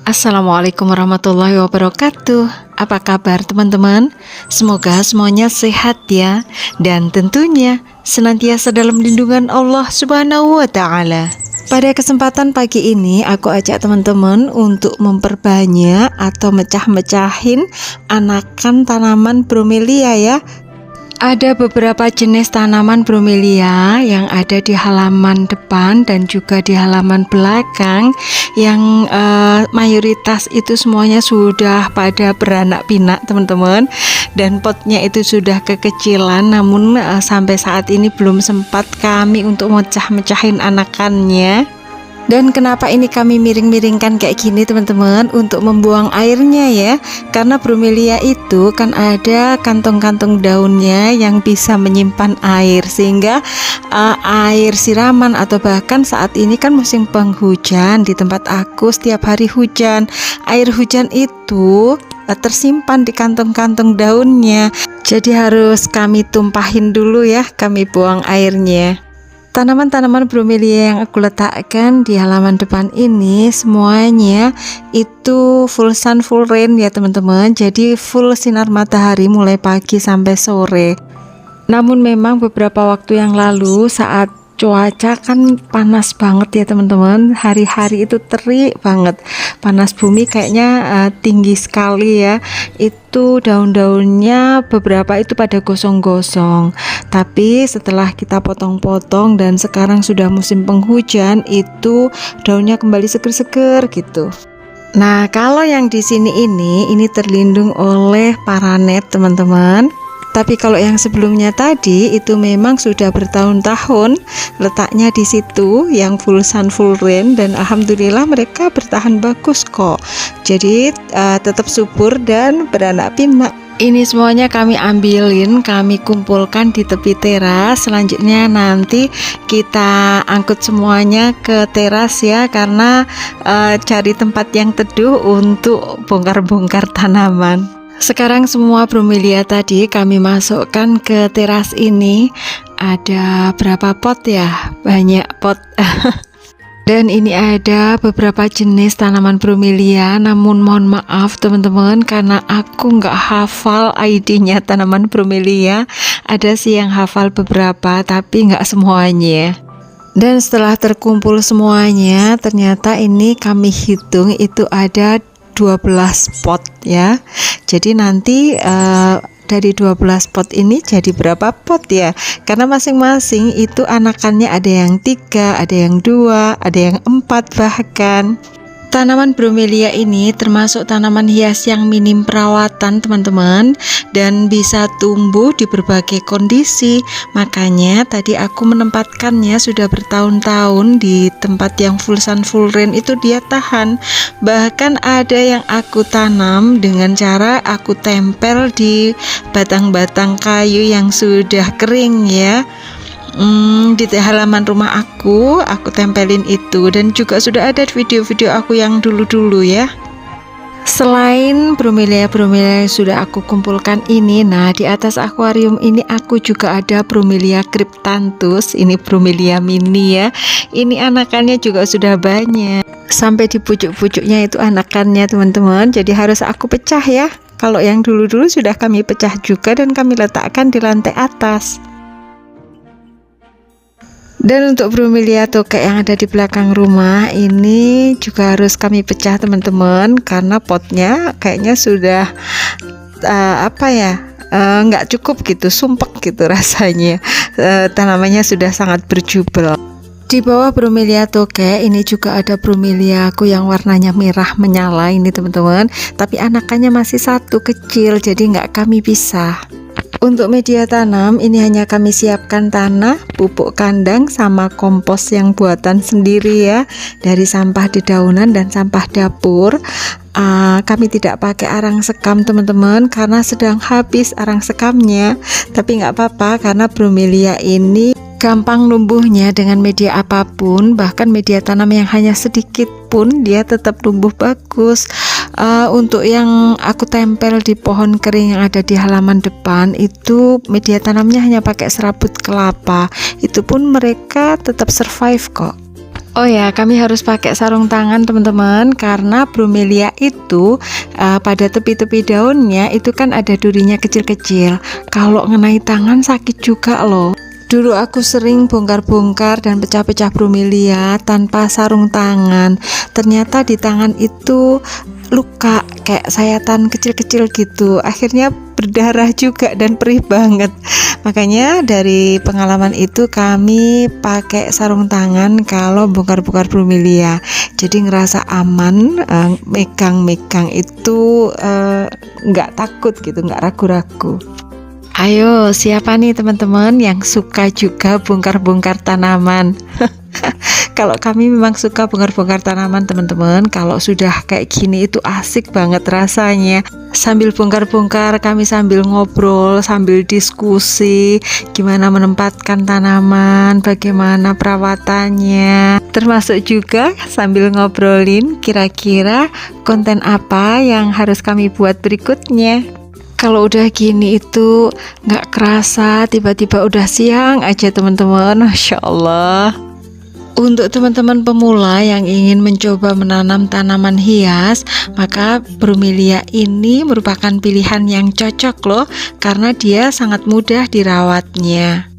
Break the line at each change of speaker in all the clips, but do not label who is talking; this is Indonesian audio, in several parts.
Assalamualaikum warahmatullahi wabarakatuh. Apa kabar teman-teman? Semoga semuanya sehat ya, dan tentunya senantiasa dalam lindungan Allah Subhanahu wa Ta'ala. Pada kesempatan pagi ini aku ajak teman-teman untuk memperbanyak atau mecah-mecahin anakan tanaman bromelia ya. Ada beberapa jenis tanaman bromelia yang ada di halaman depan dan juga di halaman belakang yang mayoritas itu semuanya sudah pada beranak pinak teman-teman, dan potnya itu sudah kekecilan, namun sampai saat ini belum sempat kami untuk mecah-mecahin anakannya. Dan kenapa ini kami miring-miringkan kayak gini teman-teman, untuk membuang airnya ya, karena bromelia itu kan ada kantong-kantong daunnya yang bisa menyimpan air, sehingga air siraman atau bahkan saat ini kan musim penghujan, di tempat aku setiap hari hujan, air hujan itu tersimpan di kantong-kantong daunnya, jadi harus kami tumpahin dulu ya, kami buang airnya. Tanaman-tanaman bromelia yang aku letakkan di halaman depan ini semuanya itu full sun full rain ya teman-teman, jadi full sinar matahari mulai pagi sampai sore. Namun memang beberapa waktu yang lalu saat cuaca kan panas banget ya teman-teman, hari-hari itu terik banget, panas bumi kayaknya tinggi sekali ya, itu daun-daunnya beberapa itu pada gosong-gosong, tapi setelah kita potong-potong dan sekarang sudah musim penghujan, itu daunnya kembali seger-seger gitu. Nah, kalau yang di sini ini terlindung oleh paranet teman-teman. Tapi kalau yang sebelumnya tadi itu memang sudah bertahun-tahun letaknya di situ yang full sun full rain, dan alhamdulillah mereka bertahan bagus kok. Jadi tetap subur dan beranak pinak. Ini semuanya kami ambilin, kami kumpulkan di tepi teras. Selanjutnya nanti kita angkut semuanya ke teras ya, karena cari tempat yang teduh untuk bongkar-bongkar tanaman. Sekarang semua bromelia tadi kami masukkan ke teras ini. Ada berapa pot ya? Banyak pot. Dan ini ada beberapa jenis tanaman bromelia, namun mohon maaf teman-teman, karena aku nggak hafal ID-nya tanaman bromelia. Ada sih yang hafal beberapa, tapi nggak semuanya. Dan setelah terkumpul semuanya, ternyata ini kami hitung itu ada 12 pot ya. Jadi nanti dari 12 pot ini jadi berapa pot ya, karena masing-masing itu anakannya ada yang 3, ada yang 2, ada yang 4 bahkan. Tanaman bromelia ini termasuk tanaman hias yang minim perawatan teman-teman, dan bisa tumbuh di berbagai kondisi. Makanya tadi aku menempatkannya sudah bertahun-tahun di tempat yang full sun full rain, itu dia tahan. Bahkan ada yang aku tanam dengan cara aku tempel di batang-batang kayu yang sudah kering ya. Di halaman rumah aku tempelin itu, dan juga sudah ada video-video aku yang dulu-dulu ya. Selain bromelia yang sudah aku kumpulkan ini, nah di atas akuarium ini aku juga ada bromelia cryptanthus, ini bromelia mini ya. Ini anakannya juga sudah banyak, sampai di pucuk-pucuknya itu anakannya teman-teman, jadi harus aku pecah ya. Kalau yang dulu-dulu sudah kami pecah juga dan kami letakkan di lantai atas. Dan untuk bromelia tokek yang ada di belakang rumah ini juga harus kami pecah teman-teman, karena potnya kayaknya sudah nggak cukup gitu, sumpek gitu rasanya. Tanamannya sudah sangat berjubel. Di bawah bromelia tokek ini juga ada bromelia aku yang warnanya merah menyala ini teman-teman, tapi anakannya masih satu kecil, jadi nggak kami pisah. Untuk media tanam ini hanya kami siapkan tanah, pupuk kandang, sama kompos yang buatan sendiri ya, dari sampah dedaunan dan sampah dapur. Kami tidak pakai arang sekam teman-teman, karena sedang habis arang sekamnya. Tapi nggak apa-apa, karena bromelia ini gampang numbuhnya dengan media apapun, bahkan media tanam yang hanya sedikit pun dia tetap tumbuh bagus. Untuk yang aku tempel di pohon kering yang ada di halaman depan itu media tanamnya hanya pakai serabut kelapa, itu pun mereka tetap survive kok. Oh ya, kami harus pakai sarung tangan teman-teman, karena bromelia itu pada tepi-tepi daunnya itu kan ada durinya kecil-kecil. Kalau ngenai tangan sakit juga loh. Dulu aku sering bongkar-bongkar dan pecah-pecah bromelia tanpa sarung tangan. Ternyata di tangan itu luka kayak sayatan kecil-kecil gitu. Akhirnya berdarah juga dan perih banget. Makanya dari pengalaman itu kami pakai sarung tangan kalau bongkar-bongkar bromelia. Jadi ngerasa aman, megang-megang itu nggak takut gitu, nggak ragu-ragu. Ayo, siapa nih teman-teman yang suka juga bongkar-bongkar tanaman? Kalau kami memang suka bongkar-bongkar tanaman teman-teman. Kalau sudah kayak gini itu asik banget rasanya. Sambil bongkar-bongkar kami sambil ngobrol, sambil diskusi gimana menempatkan tanaman, bagaimana perawatannya. Termasuk juga sambil ngobrolin kira-kira konten apa yang harus kami buat berikutnya. Kalau udah gini itu nggak kerasa tiba-tiba udah siang aja teman-teman. Masya Allah. Untuk teman-teman pemula yang ingin mencoba menanam tanaman hias, maka bromelia ini merupakan pilihan yang cocok loh, karena dia sangat mudah dirawatnya.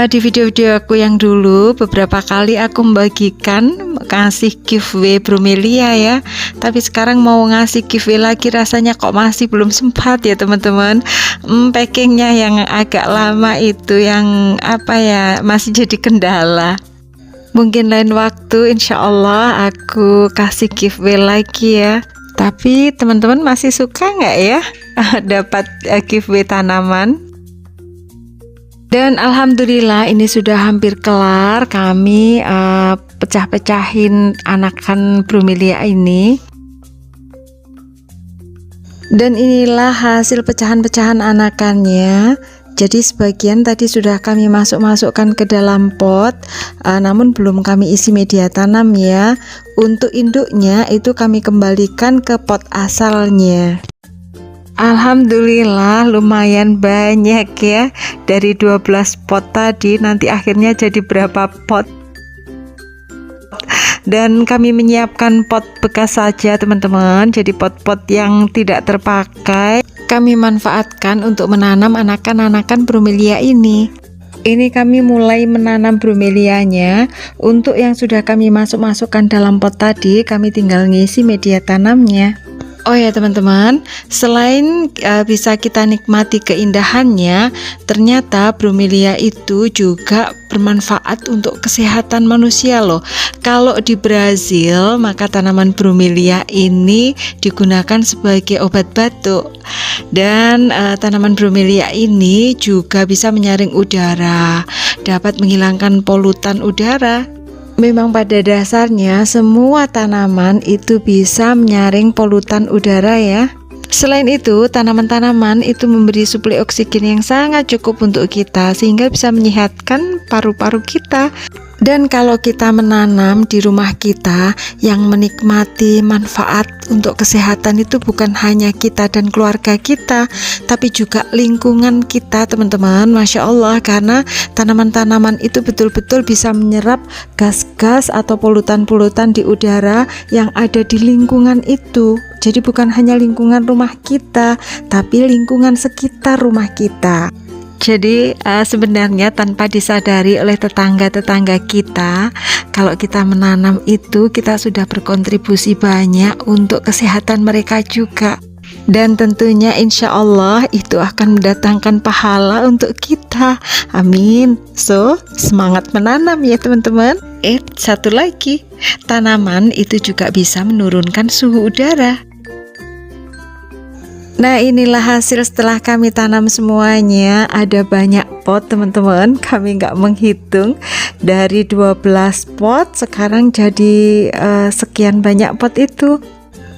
Di video-video aku yang dulu beberapa kali aku membagikan kasih giveaway bromelia ya, tapi sekarang mau ngasih giveaway lagi rasanya kok masih belum sempat ya teman-teman. Packingnya yang agak lama itu yang apa ya, masih jadi kendala. Mungkin lain waktu insya Allah aku kasih giveaway lagi ya. Tapi teman-teman masih suka nggak ya dapat giveaway tanaman? Dan alhamdulillah ini sudah hampir kelar. Kami pecah-pecahin anakan bromelia ini. Dan inilah hasil pecahan-pecahan anakannya. Jadi sebagian tadi sudah kami masukkan ke dalam pot, namun belum kami isi media tanam ya. Untuk induknya itu kami kembalikan ke pot asalnya. Alhamdulillah lumayan banyak ya. Dari 12 pot tadi nanti akhirnya jadi berapa pot. Dan kami menyiapkan pot bekas saja teman-teman. Jadi pot-pot yang tidak terpakai kami manfaatkan untuk menanam anakan-anakan bromelia ini. Ini kami mulai menanam bromelianya. Untuk yang sudah kami masukkan dalam pot tadi, kami tinggal ngisi media tanamnya. Oh ya teman-teman, selain bisa kita nikmati keindahannya, ternyata bromelia itu juga bermanfaat untuk kesehatan manusia loh. Kalau di Brazil, maka tanaman bromelia ini digunakan sebagai obat batuk. Dan tanaman bromelia ini juga bisa menyaring udara, dapat menghilangkan polutan udara. Memang pada dasarnya semua tanaman itu bisa menyaring polutan udara ya. Selain itu, tanaman-tanaman itu memberi suplai oksigen yang sangat cukup untuk kita, sehingga bisa menyehatkan paru-paru kita. Dan kalau kita menanam di rumah kita, yang menikmati manfaat untuk kesehatan itu bukan hanya kita dan keluarga kita, tapi juga lingkungan kita teman-teman. Masya Allah, karena tanaman-tanaman itu betul-betul bisa menyerap gas-gas atau polutan-polutan di udara yang ada di lingkungan itu. Jadi bukan hanya lingkungan rumah kita, tapi lingkungan sekitar rumah kita. Jadi sebenarnya tanpa disadari oleh tetangga-tetangga kita, kalau kita menanam itu kita sudah berkontribusi banyak untuk kesehatan mereka juga. Dan tentunya insya Allah itu akan mendatangkan pahala untuk kita. Amin. So, semangat menanam ya teman-teman. Satu lagi, tanaman itu juga bisa menurunkan suhu udara. Nah, inilah hasil setelah kami tanam semuanya. Ada banyak pot teman-teman, kami nggak menghitung. Dari 12 pot sekarang jadi sekian banyak pot itu.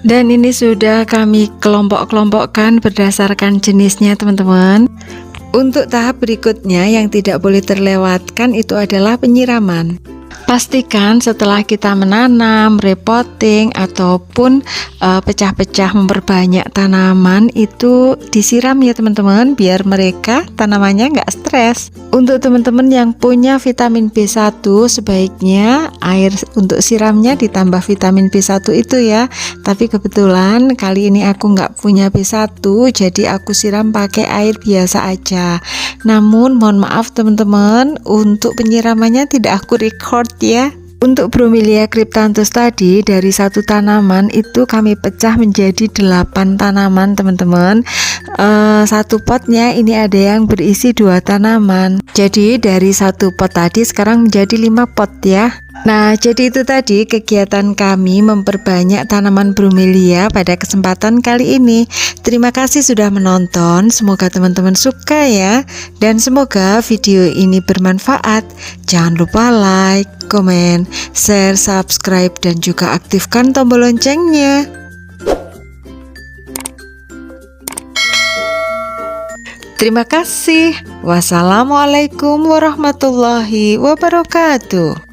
Dan ini sudah kami kelompok-kelompokkan berdasarkan jenisnya teman-teman. Untuk tahap berikutnya yang tidak boleh terlewatkan itu adalah penyiraman. Pastikan setelah kita menanam, repotting ataupun pecah-pecah memperbanyak tanaman itu disiram ya teman-teman, biar mereka tanamannya nggak stres. Untuk teman-teman yang punya vitamin B1 sebaiknya air untuk siramnya ditambah vitamin B1 itu ya. Tapi kebetulan kali ini aku nggak punya B1, jadi aku siram pakai air biasa aja. Namun mohon maaf teman-teman, untuk penyiramannya tidak aku record ya. Untuk Bromelia cryptanthus tadi dari satu tanaman itu kami pecah menjadi 8 tanaman teman-teman. Satu potnya ini ada yang berisi 2 tanaman. Jadi dari satu pot tadi sekarang menjadi 5 pot ya. Nah, jadi itu tadi kegiatan kami memperbanyak tanaman bromelia pada kesempatan kali ini. Terima kasih sudah menonton, semoga teman-teman suka ya. Dan semoga video ini bermanfaat. Jangan lupa like, komen, share, subscribe, dan juga aktifkan tombol loncengnya. Terima kasih. Wassalamualaikum warahmatullahi wabarakatuh.